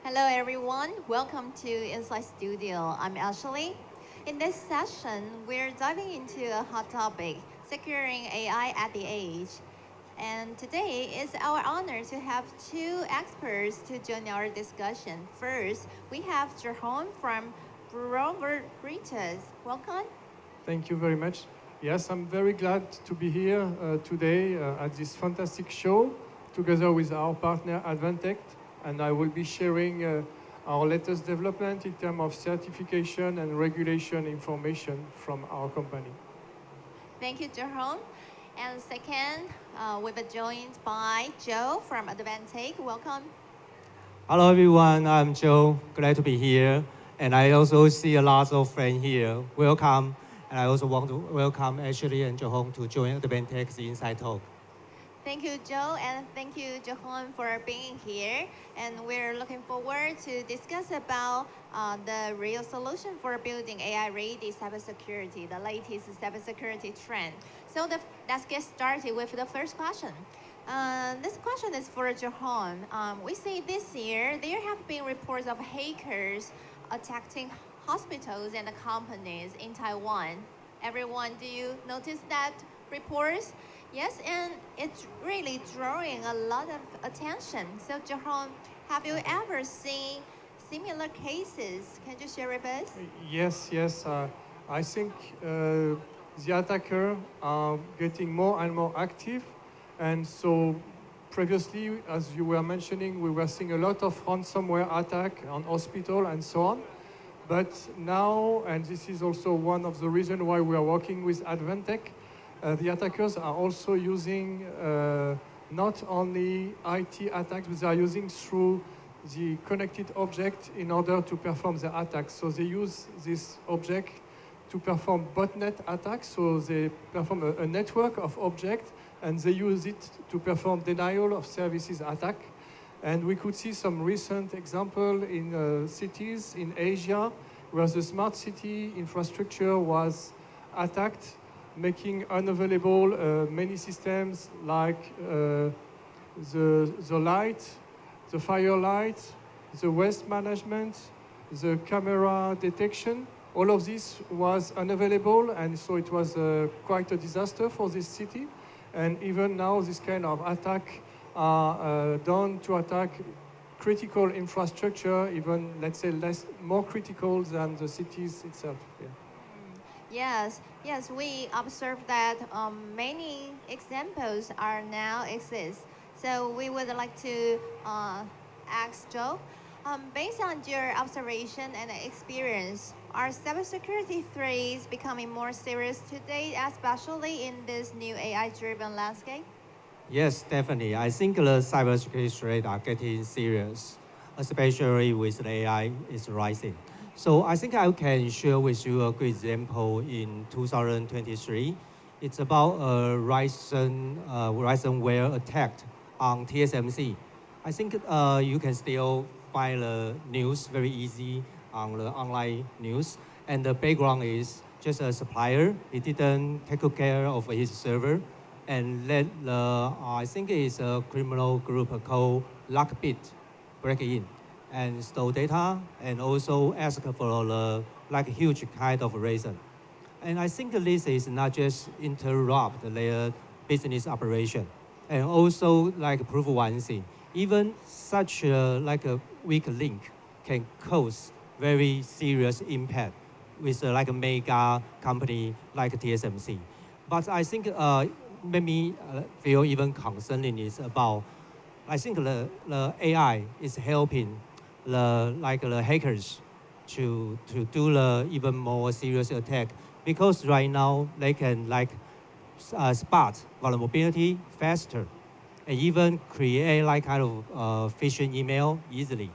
Hello everyone, welcome to Inside Studio. I'm Ashley. In this session, we're diving into a hot topic, securing AI at the edge. And today it's our honor to have two experts to join our discussion. First, we have Jérôme from Bureau Veritas. Welcome. Thank you very much. Yes, I'm very glad to be here today at this fantastic show together with our partner Advantec, and I will be sharing our latest development in terms of certification and regulation information from our company. Thank you, Jérôme. And second, we've been joined by Joe from Advantech. Welcome. Hello everyone, I'm Joe. Glad to be here. And I also see a lot of friends here. Welcome. And I also want to welcome Ashley and Jérôme to join Advantech's Inside Talk. Thank you, Joe, and thank you, Jérôme, for being here. And we're looking forward to discuss about the real solution for building AI-ready cybersecurity, the latest cybersecurity trend. So let's get started with the first question. This question is for Jérôme. We see this year there have been reports of hackers attacking hospitals and companies in Taiwan. Everyone, do you notice that reports? Yes, and it's really drawing a lot of attention. So, Jérôme, have you ever seen similar cases? Can you share with us? Yes. I think the attackers are getting more and more active. And so previously, as you were mentioning, we were seeing a lot of ransomware attack on hospital and so on. But now, and this is also one of the reasons why we are working with Advantech, the attackers are also using not only IT attacks, but they are using through the connected object in order to perform the attacks. So they use this object to perform botnet attacks. So they perform a network of objects, and they use it to perform denial of services attack. And we could see some recent example in cities in Asia where the smart city infrastructure was attacked, making unavailable many systems like the light, the fire light, the waste management, the camera detection. All of this was unavailable, and so it was quite a disaster for this city. And even now, this kind of attack are done to attack critical infrastructure, even, let's say, more critical than the cities itself. Yeah. Yes, we observe that many examples are now exist. So we would like to ask Joe, based on your observation and experience, are cybersecurity threats becoming more serious today, especially in this new AI-driven landscape? Yes, definitely. I think the cybersecurity threats are getting serious, especially with the AI is rising. So I think I can share with you a good example in 2023. It's about a ransomware attack on TSMC. I think you can still find the news very easy on the online news. And the background is just a supplier. He didn't take good care of his server, and let I think it's a criminal group called Lockbit break in and stole data, and also ask for a huge kind of reason. And I think this is not just interrupt their business operation, and also prove one thing. Even such a weak link can cause very serious impact with a mega company like TSMC. But I think made me feel even concerning is about, I think the AI is helping the hackers to do the even more serious attack, because right now they can spot vulnerability faster and even create kind of phishing email easily,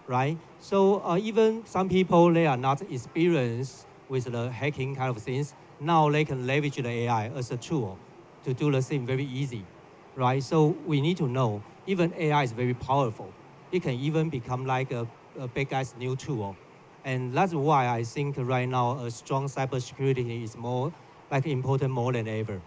right? So even some people, they are not experienced with the hacking kind of things. Now they can leverage the AI as a tool to do the thing very easy, right? So we need to know, even AI is very powerful. It can even become like a big guy's new tool. And that's why I think right now a strong cybersecurity is more important more than ever.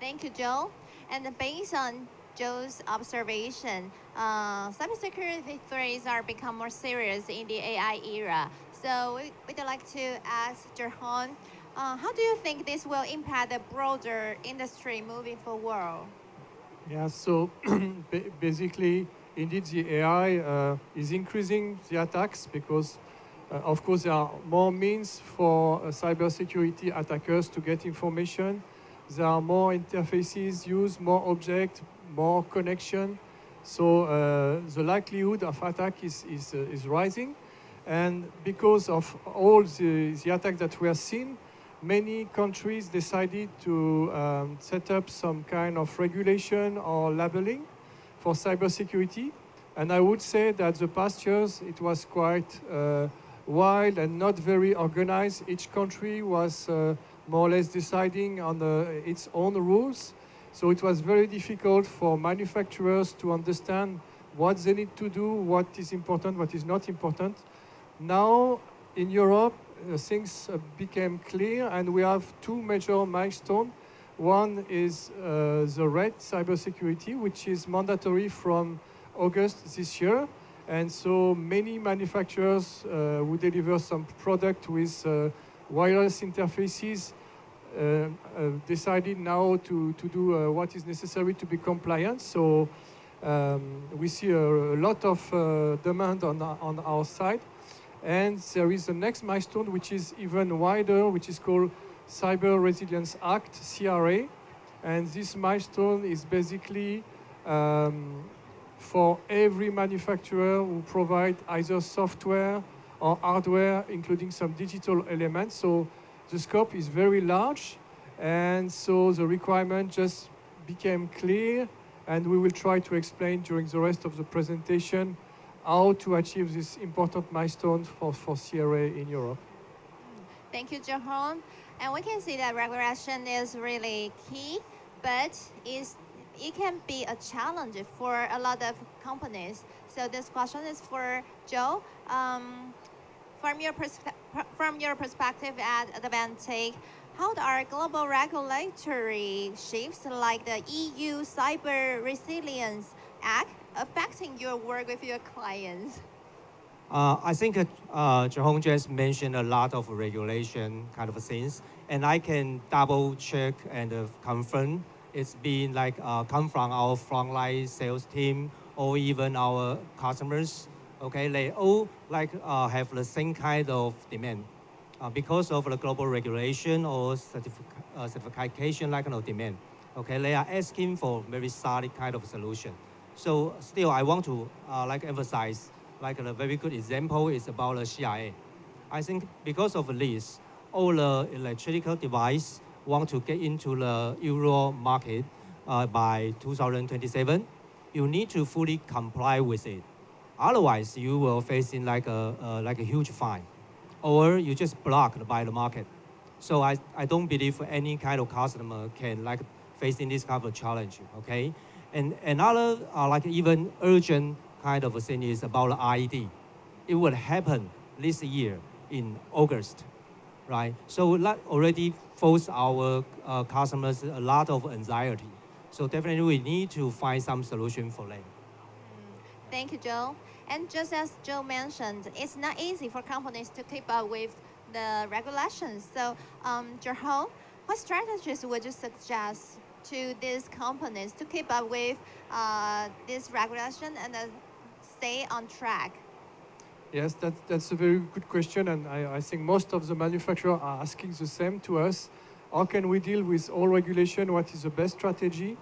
Thank you, Joe. And based on Joe's observation, cybersecurity threats are become more serious in the AI era. So we'd like to ask Jérôme, how do you think this will impact the broader industry moving forward? Yeah, so basically, indeed, the AI is increasing the attacks because, of course, there are more means for cybersecurity attackers to get information. There are more interfaces used, more objects, more connection. So the likelihood of attack is rising. And because of all the attacks that we have seen, many countries decided to set up some kind of regulation or labeling for cybersecurity. And I would say that the past years, it was quite wild and not very organized. Each country was more or less deciding on its own rules. So it was very difficult for manufacturers to understand what they need to do, what is important, what is not important. Now, in Europe, things became clear, and we have two major milestones. One is the red cybersecurity, which is mandatory from August this year. And so many manufacturers who deliver some product with wireless interfaces decided now to do what is necessary to be compliant. So we see a lot of demand on our side. And there is the next milestone, which is even wider, which is called Cyber Resilience Act, CRA. And this milestone is basically for every manufacturer who provide either software or hardware, including some digital elements. So the scope is very large. And so the requirement just became clear. And we will try to explain during the rest of the presentation how to achieve this important milestone for CRA in Europe. Thank you, Jérôme. And we can see that regulation is really key, but it can be a challenge for a lot of companies. So this question is for Joe. From your perspective at Advantech, how are global regulatory shifts like the EU Cyber Resilience Act affecting your work with your clients? I think Jérôme just mentioned a lot of regulation kind of things, and I can double check and confirm it's been like come from our frontline sales team or even our customers. Okay, they all like have the same kind of demand because of the global regulation or certification like demand. Okay, they are asking for very solid kind of solution. So still, I want to emphasize like a very good example is about the CIA. I think because of this, all the electrical device want to get into the Euro market by 2027. You need to fully comply with it. Otherwise, you will facing like a huge fine, or you just blocked by the market. So I don't believe any kind of customer can like facing this kind of challenge. Okay. And another like even urgent kind of thing is about the IED. It will happen this year in August, right? So that already forced our customers a lot of anxiety. So definitely we need to find some solution for them. Thank you, Joe. And just as Joe mentioned, it's not easy for companies to keep up with the regulations. So Jérôme, what strategies would you suggest to these companies to keep up with this regulation and stay on track? Yes, that's a very good question, and I think most of the manufacturers are asking the same to us. How can we deal with all regulation? What is the best strategy?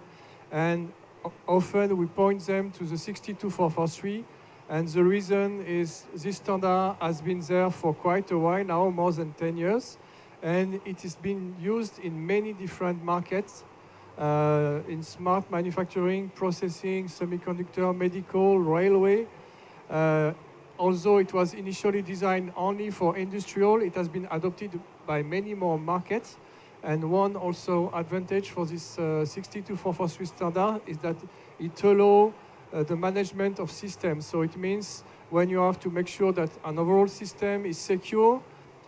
And often we point them to the 62443, and the reason is this standard has been there for quite a while now, more than 10 years, and it has been used in many different markets, in smart manufacturing, processing, semiconductor, medical, railway. Although it was initially designed only for industrial, it has been adopted by many more markets. And one also advantage for this 62443 standard is that it allows the management of systems. So it means when you have to make sure that an overall system is secure,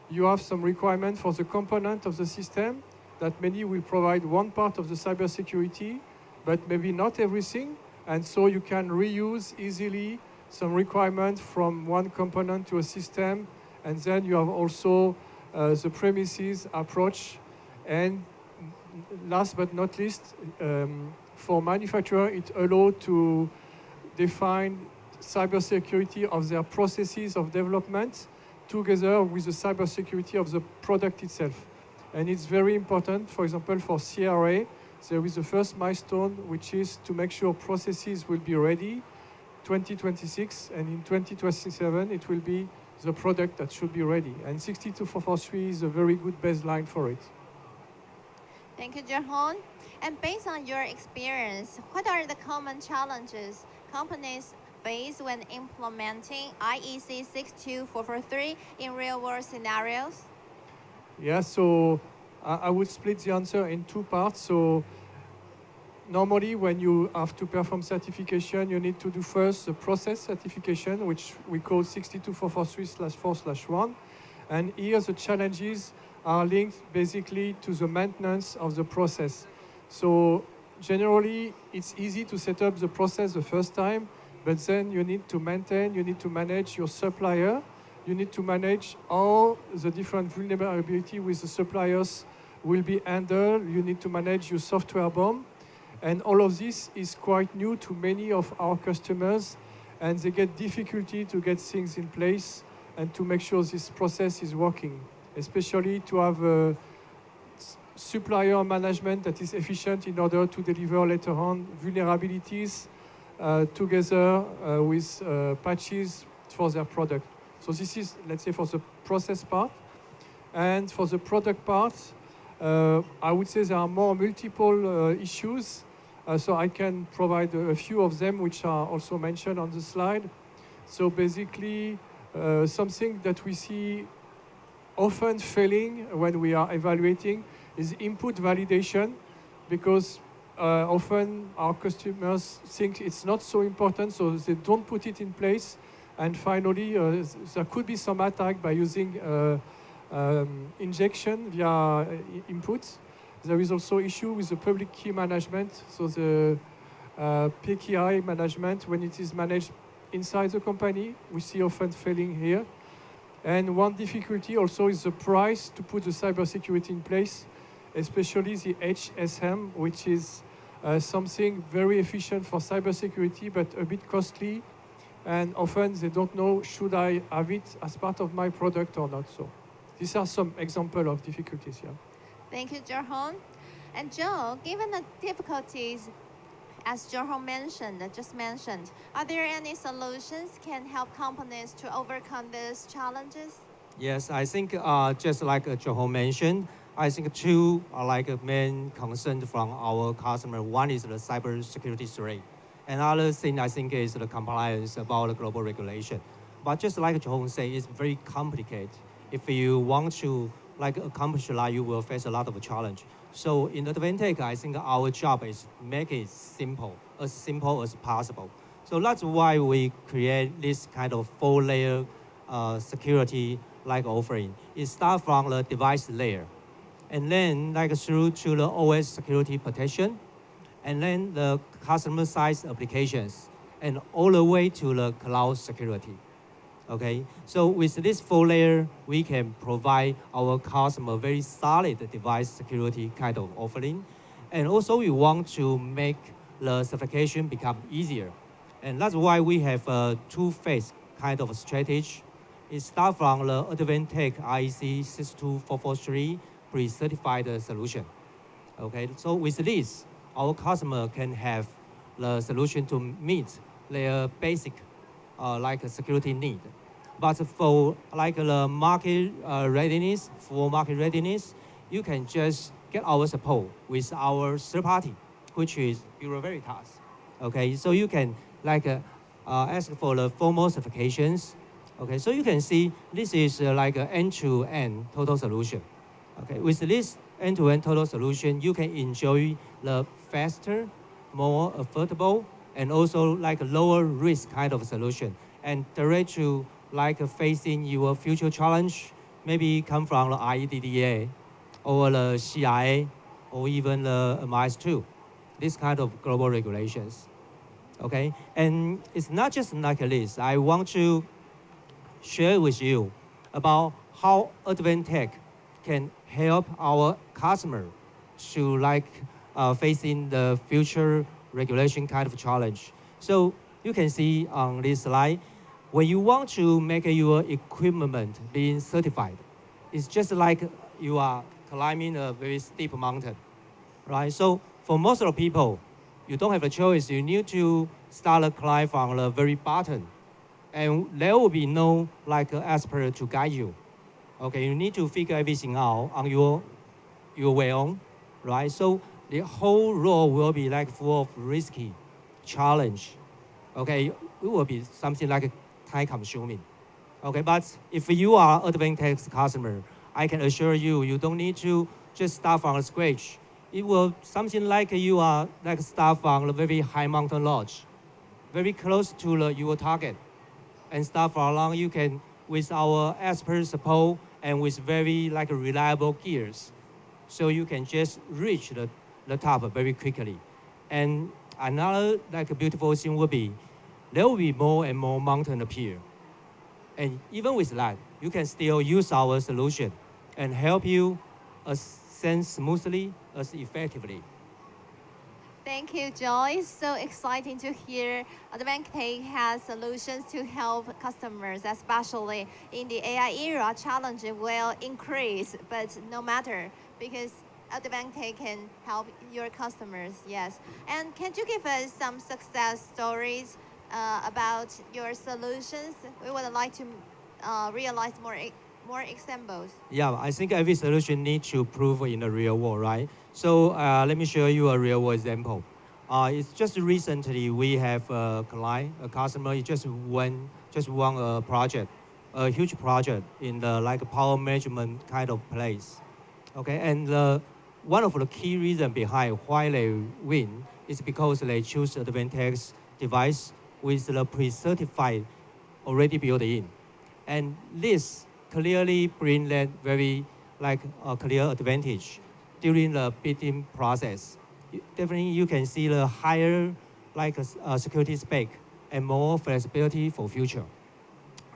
you have some requirement for the component of the system that many will provide one part of the cybersecurity. but maybe not everything. And so you can reuse easily some requirement from one component to a system. And then you have also the premises approach. And last but not least, for manufacturer, it allows to define cybersecurity of their processes of development together with the cybersecurity of the product itself. And it's very important, for example, for CRA, there is the first milestone, which is to make sure processes will be ready 2026, and in 2027, it will be the product that should be ready. And 62443 is a very good baseline for it. Thank you, Jérôme. And based on your experience, what are the common challenges companies face when implementing IEC 62443 in real-world scenarios? Yeah, so I would split the answer in two parts. So normally when you have to perform certification, you need to do first the process certification, which we call 62443/4/1. And here the challenges are linked basically to the maintenance of the process. So generally it's easy to set up the process the first time, but then you need to maintain, you need to manage your supplier, you need to manage all the different vulnerability with the suppliers will be handled, you need to manage your software bomb. And all of this is quite new to many of our customers, and they get difficulty to get things in place and to make sure this process is working, especially to have a supplier management that is efficient in order to deliver later on vulnerabilities together with patches for their product. So this is, let's say, for the process part. And for the product part, I would say there are more multiple issues. So I can provide a few of them, which are also mentioned on the slide. So basically, something that we see often failing when we are evaluating is input validation, because often our customers think it's not so important, so they don't put it in place. And finally, there could be some attack by using injection via inputs. There is also issue with the public key management, so the PKI management, when it is managed inside the company, we see often failing here. And one difficulty also is the price to put the cybersecurity in place, especially the HSM, which is something very efficient for cybersecurity, but a bit costly. And often they don't know, should I have it as part of my product or not? So these are some examples of difficulties here. Thank you, Jérôme. And Joe, given the difficulties, as Jérôme just mentioned, are there any solutions can help companies to overcome these challenges? Yes, I think just like Jérôme mentioned, I think two are like a main concern from our customer. One is the cybersecurity threat. Another thing I think is the compliance about the global regulation. But just like Jérôme said, it's very complicated. If you want to accomplish that, you will face a lot of challenge. So in Advantech, I think our job is make it simple as possible. So that's why we create this kind of 4-layer security offering. It starts from the device layer, and then through to the OS security protection, and then the customer side applications, and all the way to the cloud security. Okay, so with this 4-layer, we can provide our customer very solid device security kind of offering. And also we want to make the certification become easier. And that's why we have a two-phase kind of strategy. It starts from the Advantech IEC 62443 pre-certified solution. Okay, so with this, our customer can have the solution to meet their basic security need. But for the market readiness, you can just get our support with our third party, which is Bureau Veritas. Okay, so you can ask for the formal certifications. Okay, so you can see this is an end-to-end total solution. Okay, with this end-to-end total solution, you can enjoy the faster, more affordable, and also lower risk kind of solution, and direct to facing your future challenge, maybe come from the IEDDA or the CIA or even the MIS2. this kind of global regulations. Okay, and it's not just like this. I want to share with you about how Advantech can help our customer to facing the future regulation kind of challenge. So you can see on this slide, when you want to make your equipment being certified, it's just like you are climbing a very steep mountain, right? So for most of the people, you don't have a choice. You need to start a climb from the very bottom, and there will be no expert to guide you. Okay, you need to figure everything out on your way on, right? So the whole road will be full of risky challenge. Okay, it will be something time consuming. Okay, but if you are Advantech customer, I can assure you, you don't need to just start from scratch. It will something like you are start from a very high mountain lodge, very close to your target, and start from along. You can with our expert support and with very reliable gears, so you can just reach the top very quickly. And another beautiful thing will be there will be more and more mountain appear, and even with that, you can still use our solution and help you ascend smoothly as effectively. Thank you, Joe. It's so exciting to hear Advantech has solutions to help customers, especially in the AI era. Challenge will increase, but no matter, because Advantech can help your customers, yes. And can you give us some success stories about your solutions? We would like to realize more examples. Yeah, I think every solution needs to prove in the real world, right? So let me show you a real world example. It's just recently we have a client, a customer, he just won a project, a huge project in the power management kind of place. Okay, and one of the key reasons behind why they win is because they choose Advantech's device with the pre-certified already built in, and this clearly bring that very a clear advantage during the bidding process. Definitely you can see the higher security spec and more flexibility for future,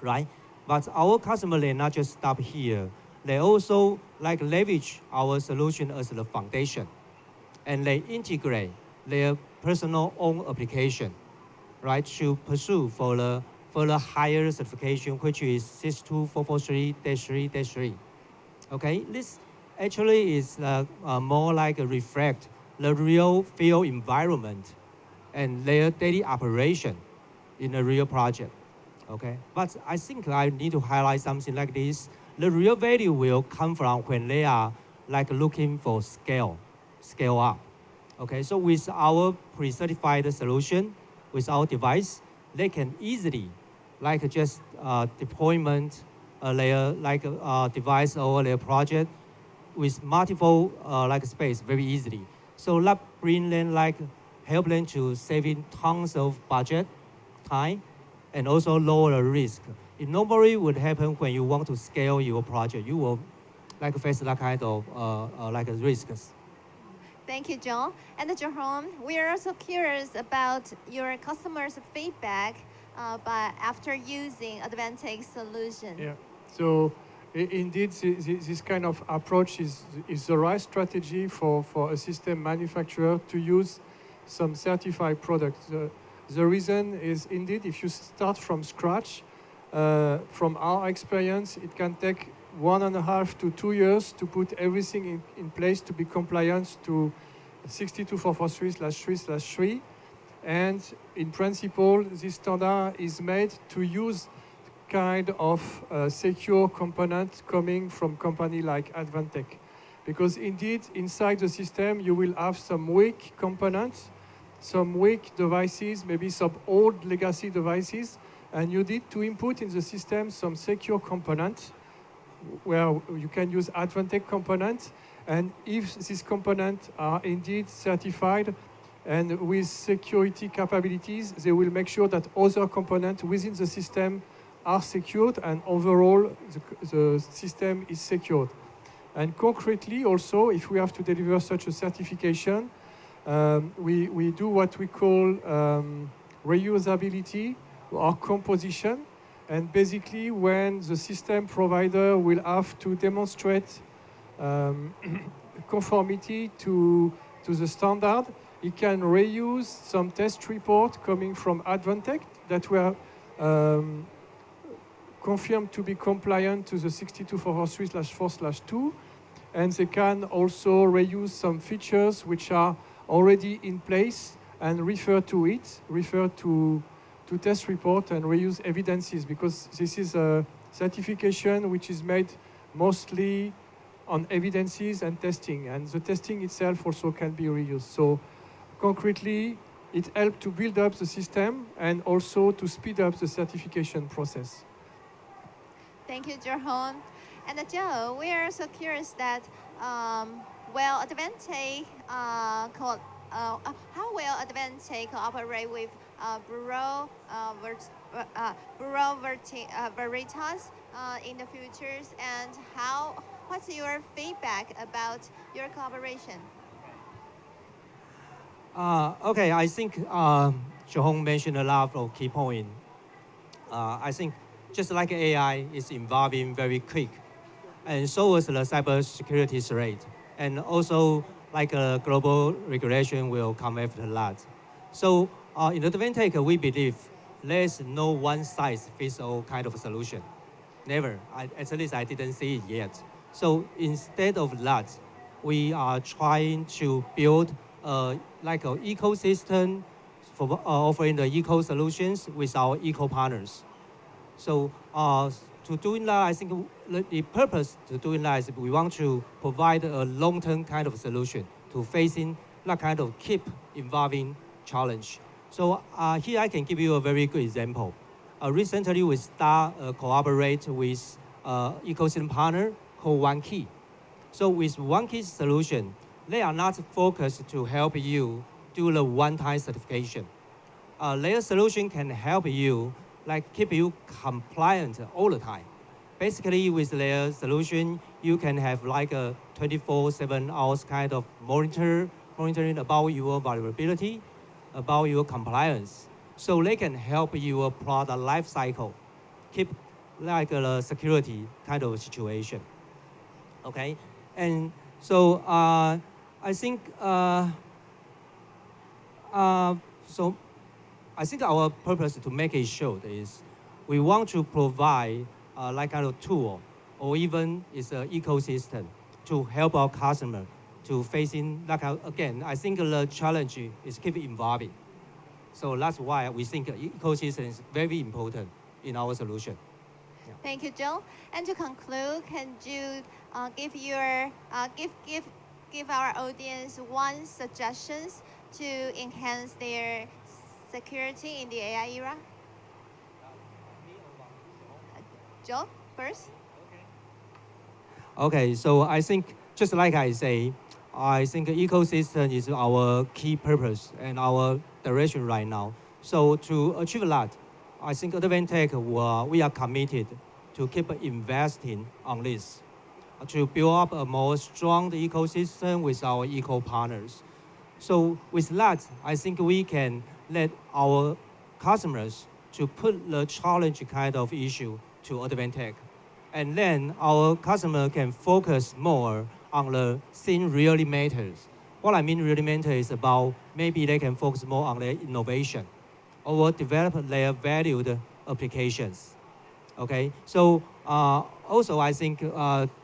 right? But our customer, they not just stop here. They also leverage our solution as the foundation, and they integrate their personal own application, right, to pursue for the higher certification, which is 62443-3-3. Okay, this actually is more reflect the real field environment and their daily operation in a real project. Okay, but I think I need to highlight something like this. The real value will come from when they are looking for scale up. Okay, so with our pre-certified solution, with our device, they can easily just deployment their device or their project with multiple space very easily. So that bring them help them to saving tons of budget, time, and also lower the risk. It normally would happen when you want to scale your project. You will face that kind of risks. Thank you, John. And Jérôme, we are also curious about your customers' feedback but after using Advantech solution. Yeah. So indeed, this kind of approach is the right strategy for a system manufacturer to use some certified products. The reason is indeed, if you start from scratch, from our experience, it can take 1.5 to 2 years to put everything in place to be compliant to 62443/3/3. And in principle, this standard is made to use kind of secure component coming from company like Advantech. Because indeed, inside the system, you will have some weak components, some weak devices, maybe some old legacy devices, and you need to input in the system some secure components where you can use Advantech components. And if these components are indeed certified and with security capabilities, they will make sure that other components within the system are secured, and overall the system is secured. And concretely also, if we have to deliver such a certification, we do what we call reusability or composition. And basically, when the system provider will have to demonstrate conformity to the standard, it can reuse some test report coming from Advantech that were confirmed to be compliant to the 62443/4/2. And they can also reuse some features which are already in place and refer to test report and reuse evidences, because this is a certification which is made mostly on evidences and testing, and the testing itself also can be reused. So concretely, it helped to build up the system and also to speed up the certification process. Thank you, Jérôme. And Joe, we are so curious that how will Advante cooperate with Bureau Veritas in the futures, and what's your feedback about your collaboration? Okay, I think Jérôme mentioned a lot of key points. I think just like AI is evolving very quick, and so is the cybersecurity threat, and also like global regulation will come after that. So in Advantech, we believe there's no one-size-fits-all kind of solution. Never. At least I didn't see it yet. So instead of that, we are trying to build like an ecosystem for offering the eco solutions with our eco partners. So to doing that, I think the purpose to doing that is we want to provide a long-term kind of solution to facing that kind of keep evolving challenge. So here I can give you a very good example. Recently, we start collaborate with ecosystem partner called OneKey. So with OneKey solution, they are not focused to help you do the one-time certification. Their solution can help you, like keep you compliant all the time. Basically, with their solution, you can have like a 24/7 hours kind of monitoring about your vulnerability, about your compliance. So they can help your product life cycle, keep like a security kind of situation. Okay, and so I think I think our purpose to make it short is we want to provide like kind of tool or even is an ecosystem to help our customer to facing like again. I think the challenge is keep evolving. So that's why we think ecosystem is very important in our solution. Yeah. Thank you, Joe. And to conclude, can you give our audience one suggestions to enhance their security in the AI era? Joe, first. Okay, so I think just like I say, I think ecosystem is our key purpose and our direction right now. So to achieve that, I think Advantech we are committed to keep investing on this, to build up a more strong ecosystem with our eco partners. So with that, I think we can let our customers to put the challenge kind of issue to Advantech. And then our customer can focus more on the thing really matters. What I mean really matters is about maybe they can focus more on their innovation or develop their valued applications. Okay, so also I think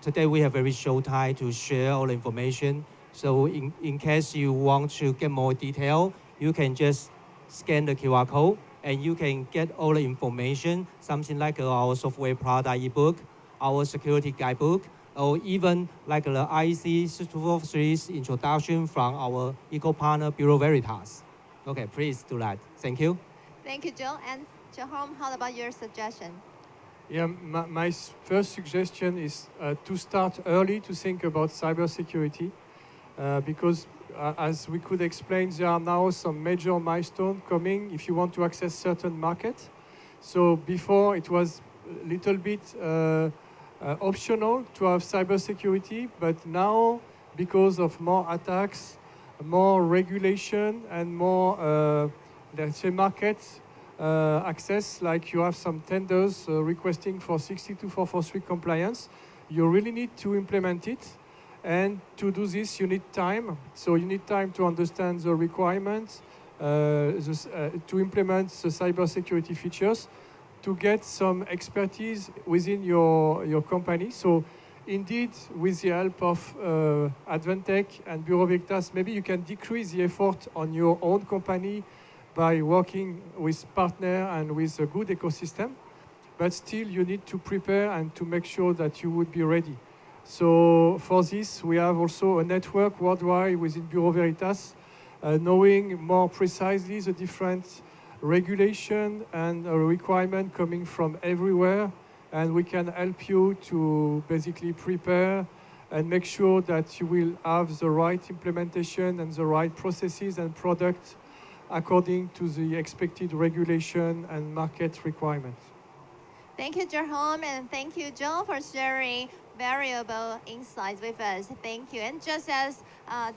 today we have very short time to share all the information. So in case you want to get more detail, you can just scan the QR code and you can get all the information, something like our software product ebook, our security guidebook, or even like the IEC 623's introduction from our eco partner Bureau Veritas. Okay, please do that. Thank you. Thank you, Joe. And Jérôme, how about your suggestion? Yeah, my first suggestion is to start early to think about cybersecurity, because as we could explain, there are now some major milestones coming if you want to access certain markets. So before it was a little bit optional to have cybersecurity, but now because of more attacks, more regulation and more, let's say, market access, like you have some tenders requesting for 62443 compliance. You really need to implement it. And to do this, you need time. So you need time to understand the requirements, to implement the cybersecurity features, to get some expertise within your company. So indeed, with the help of Advantech and Bureau Veritas, maybe you can decrease the effort on your own company by working with partner and with a good ecosystem. But still, you need to prepare and to make sure that you would be ready. So for this, we have also a network worldwide within Bureau Veritas, knowing more precisely the different regulation and requirement coming from everywhere. And we can help you to basically prepare and make sure that you will have the right implementation and the right processes and products according to the expected regulation and market requirements. Thank you, Jérôme, and thank you, Joe, for sharing valuable insights with us. Thank you. And just as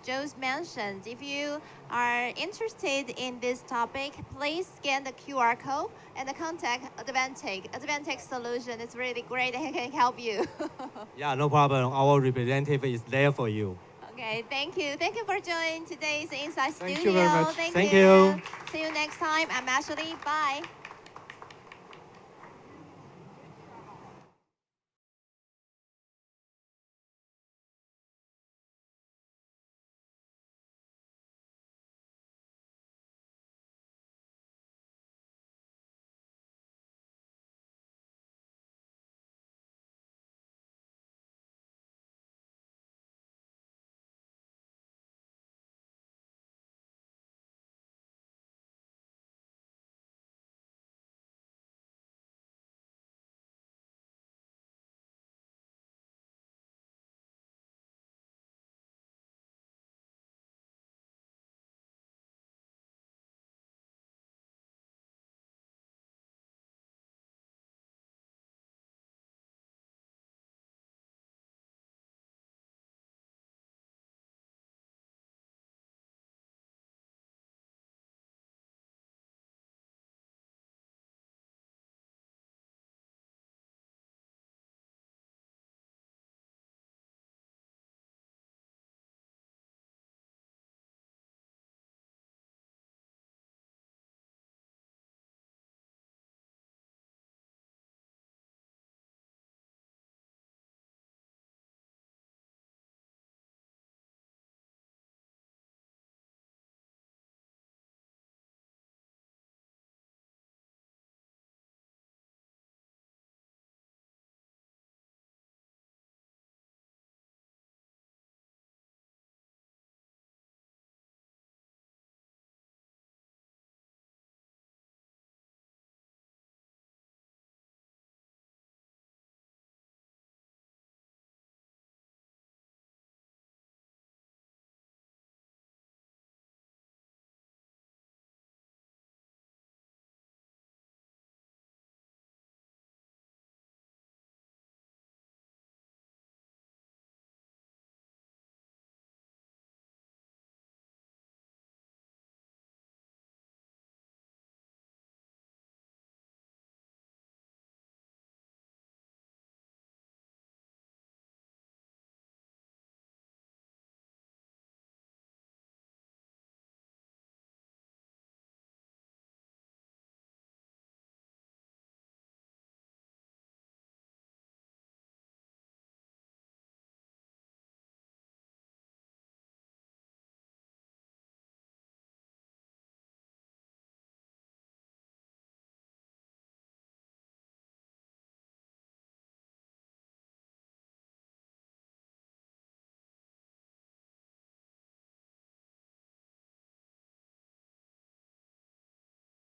Joe's mentioned, if you are interested in this topic, please scan the QR code and contact Advantech. Advantech solution is really great and can help you. Yeah, no problem. Our representative is there for you. Okay, thank you. Thank you for joining today's Inside Studio. Thank you very much. Thank you. See you next time. I'm Ashley. Bye.